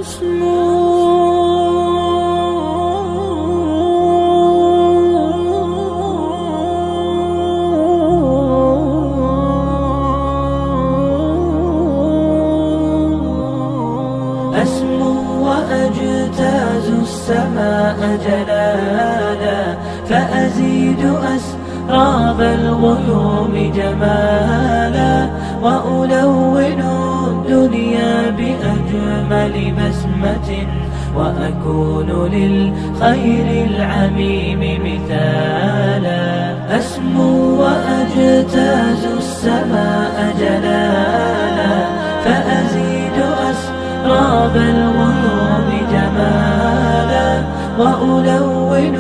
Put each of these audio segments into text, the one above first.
أسمو وأجتاز السماء جلالا، فأزيد أسراب الغيوم جمالا، وألون الدنيا بأجمل بسمة، وأكون للخير العميم مثالا. أسمو وأجتاز السماء جلالا، فأزيد أسراب الغيوم جمالا، وألون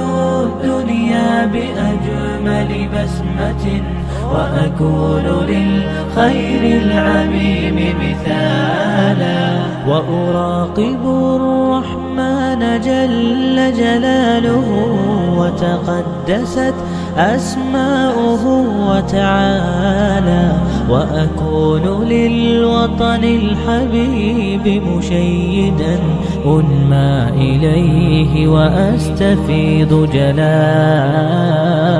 الدنيا بأجمل بسمة، وأكون للخير العميم مثالا. وأراقب الرحمن جل جلاله، وتقدست أسماؤه وتعالى، وأكون للوطن الحبيب مشيدا أنمى إليه وأستفيض جلالا.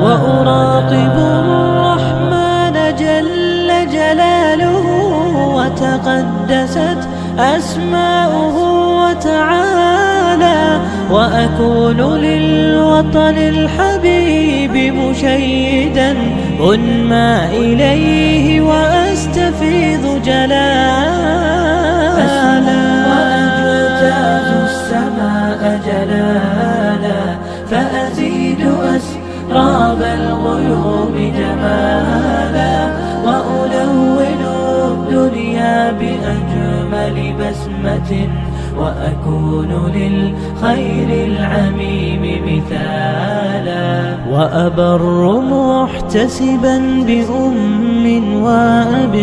وأراقب الرحمن جل جلاله، وتقدست أسماؤه وتعالى، وأكون للوطن الحبيب مشيدا أنمى إليه وأستفيض جلالا. أسمو وأجتاز السماء جلالا، فأزيد أسراب الغيوم جمالا، وألون الدنيا بأجمل بسمة، وأكون للخير العميم مثالا. وأبر محتسبا بأم وأب،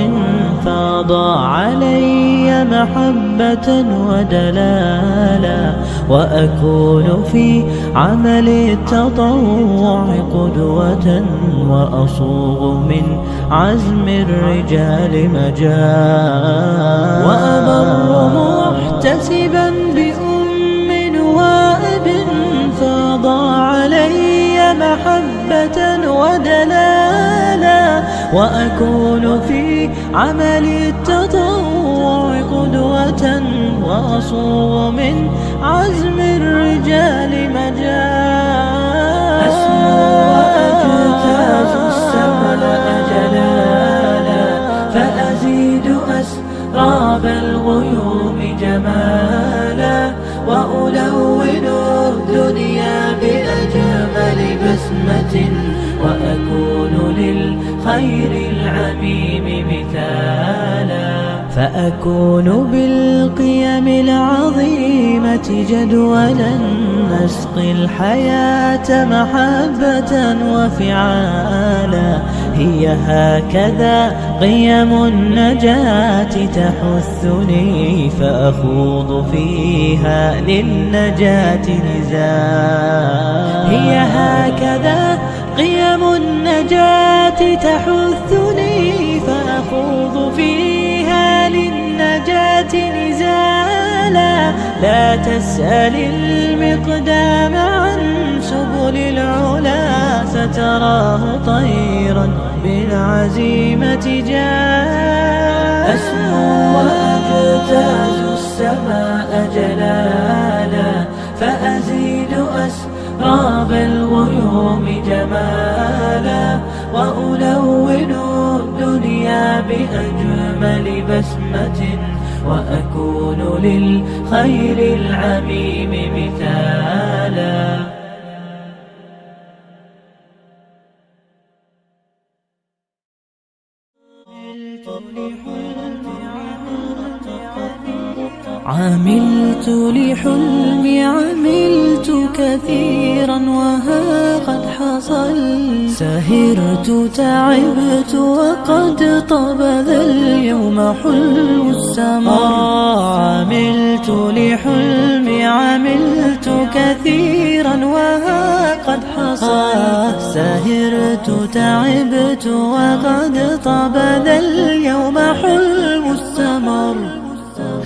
فاض علي محبة ودلالا، وأكون في عمل التطوع قدوة، وأصوغ من عزم الرجال مجالا. وأبر محتسبا بأم وأب، فاض علي محبة ودلالا، وأكون في عمل التطوع قدوة، وأصوغ من عزم الرجال مجالا. أسمو وأجتاز السماء جلالا، فأزيد أسراب الغيوم جمالا، وألون الدنيا بأجمل بسمة، وأكون للخير العميم مثالا. فأكون بالقيم العظيمة جدولا، نسقي الحياة محبة وفعالا. هي هكذا قيم النجاة تحثني، فأخوض فيها للنجاة نزالا. هي هكذا قيم النجاة تحثني، فأخوض فيها للنجاة نزالا. لا تسأل المقدام عن سبل العلا، ستراه طيرا بالعزيمة جالا. أسمو وأجتاز السماء جلالا، فأزيد أسراب الغيوم جمالا، وألون الدنيا بأجمل بسمة، وأكون للخير العميم مثالا. عملت لحلمي عملت كثيرا، وها قد حصل. سهرت تعبت وقد طاب ذا اليوم حلو السمر. عملت لحلمي عملت كثيرا، وها قد حصل. سهرت تعبت وقد طاب ذا اليوم حلو السمر.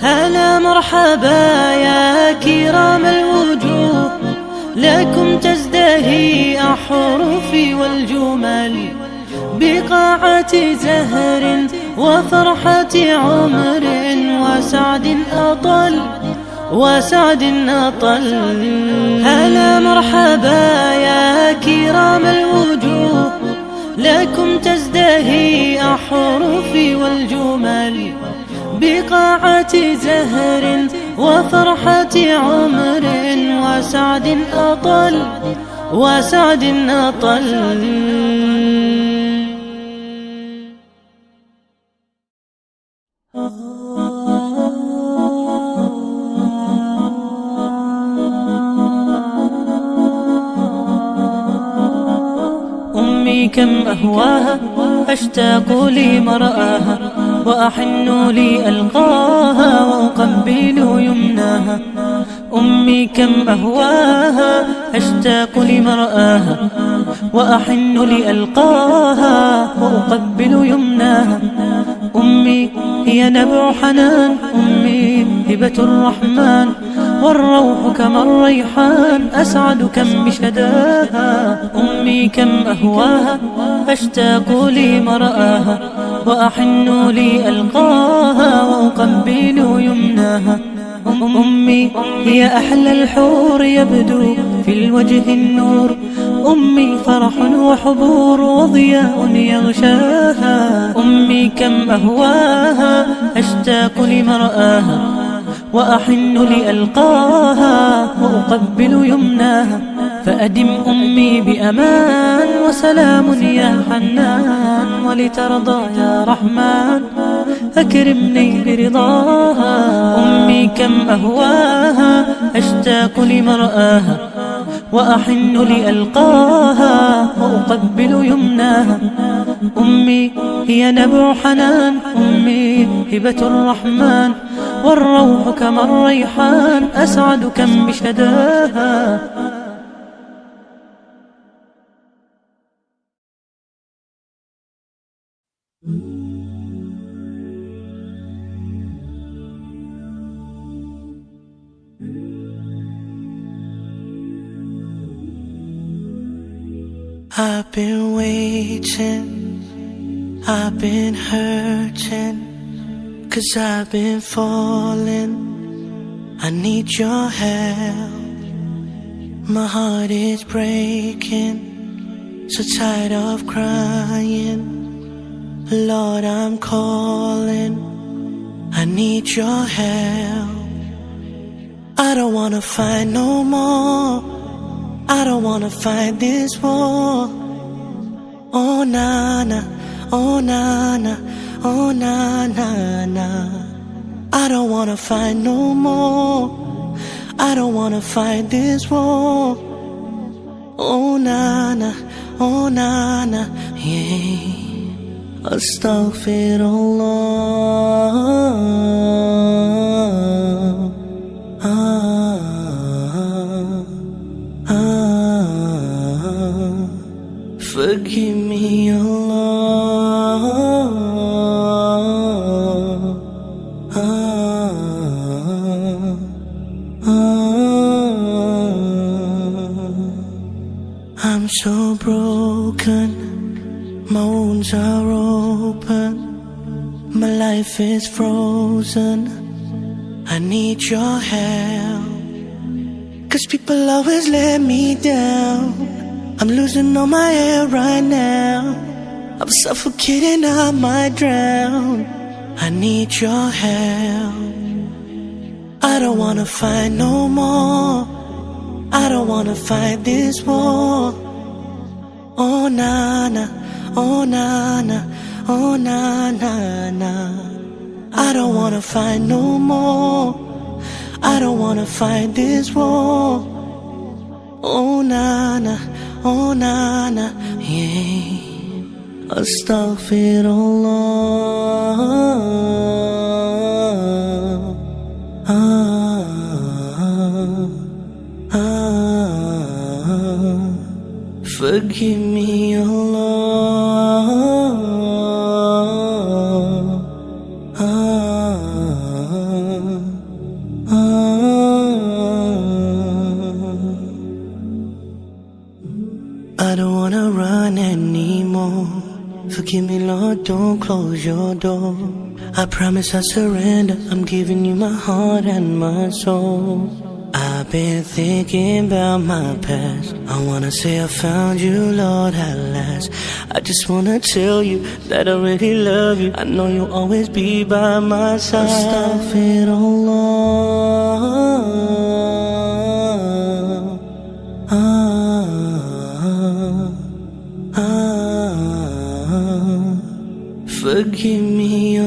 هلا مرحبا يا كرام الوجوه، لكم تزدهي أحرفي والجمل بقاعة زهر وفرحة عمر وسعد أطل. هلا مرحبا يا كرام الوجوه، لكم تزدهي أحرفي والجمل بقاعة زهر وفرحة عمر وسعد أطل. أمي كم أهواها أشتاق لمرآها، وأحن لألقاها وأقبل يمناها. أمي كم أهواها أشتاق لمرآها، وأحن لألقاها وأقبل يمناها. أمي هي نبع حنان، أمي هبة الرحمن، والروح كما الريحان أسعد كم بشداها. أمي كم أهواها أشتاق لمرآها، وأحن لألقاها وأقبل يمناها. أمي هي أحلى الحور، يبدو في الوجه النور. أمي فرح وحبور وضياء يغشاها. أمي كم أهواها أشتاق لمرآها، وأحن لألقاها وأقبل يمناها. فأدم أمي بأمان وسلام يا حنان، ولترضى يا رحمن أكرمني برضاها. أمي كم أهواها أشتاق لمرآها، وأحن لألقاها وأقبل يمناها. أمي هي نبع حنان، أمي هبة الرحمن، والروح كما الريحان أسعد كم بشداها. I've been waiting, I've been hurting, 'cause I've been falling. I need your help. My heart is breaking, so tired of crying. Lord, I'm calling, I need your help. I don't wanna fight no more, I don't wanna fight this war. Oh na na, oh na na, oh na na na. I don't wanna fight no more, I don't wanna fight this war. Oh na na, oh na na, yeah. Astaghfirullah. Forgive me, Allah. I'm so broken, my wounds are open, my life is frozen. I need your help, 'cause people always let me down. I'm losing all my air right now, I'm suffocating, I might drown. I need your help. I don't wanna fight no more, I don't wanna fight this war. Oh na na, oh na na, oh na na na. I don't wanna fight no more, I don't wanna fight this war. Oh na na, oh na na, yeah. Astaghfirullah. Forgive me, Allah. Forgive me, Lord, don't close your door. I promise I surrender, I'm giving you my heart and my soul. I've been thinking about my past. I wanna say I found you, Lord, at last. I just wanna tell you that I really love you. I know you'll always be by my side. Forgive me,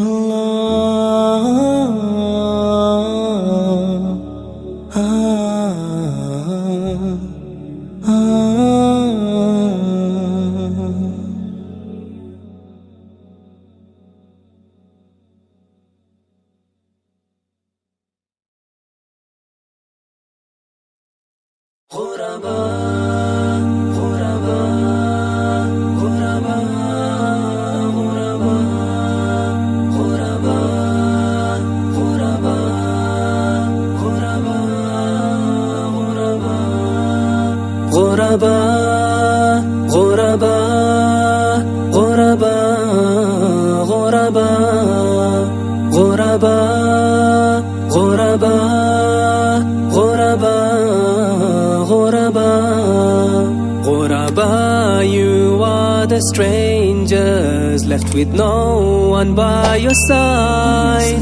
Ghuraba, you are the strangers left with no one by your side.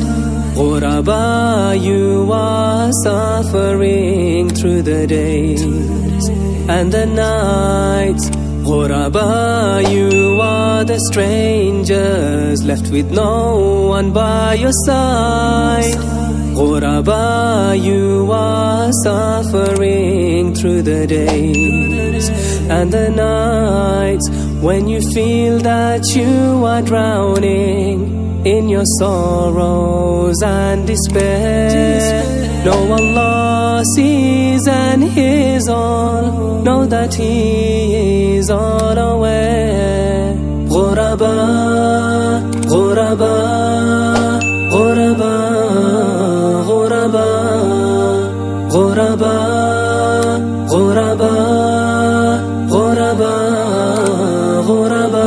Ghuraba, you are suffering through the days and the nights. Ghuraba, you are the strangers left with no one by your side. Ghuraba, you are suffering through the days and the nights, when you feel that you are drowning in your sorrows and despair. Know Allah sees and hears all, know that He is all aware. Ghuraba, Ghuraba, Ghuraba, Ghuraba, Ghuraba, Ghuraba, Ghuraba, Ghuraba.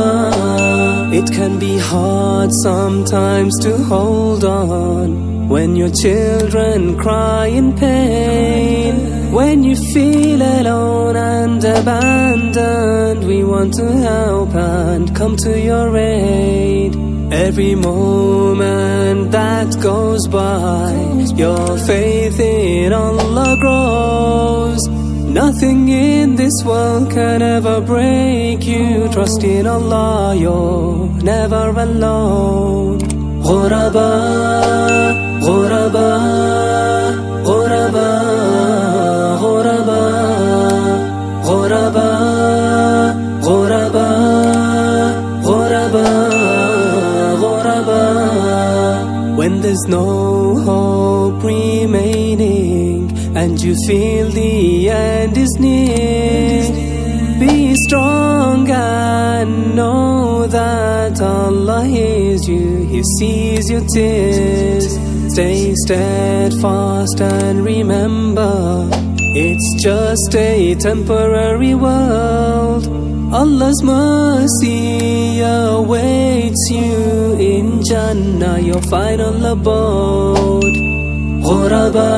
It can be hard sometimes to hold on when your children cry in pain. When you feel alone and abandoned, we want to help and come to your aid. Every moment that goes by, your faith in Allah grows. Nothing in this world can ever break you. Trust in Allah, you're never alone. Ghuraba, Ghuraba, Ghuraba, Ghuraba, Ghuraba, Ghuraba, Ghuraba, Ghuraba. When there's no hope remaining and you feel the end is near, be strong and know that Allah hears you, He sees your tears. Stay steadfast and remember, it's just a temporary world. Allah's mercy awaits you in Jannah, your final abode. Ghuraba,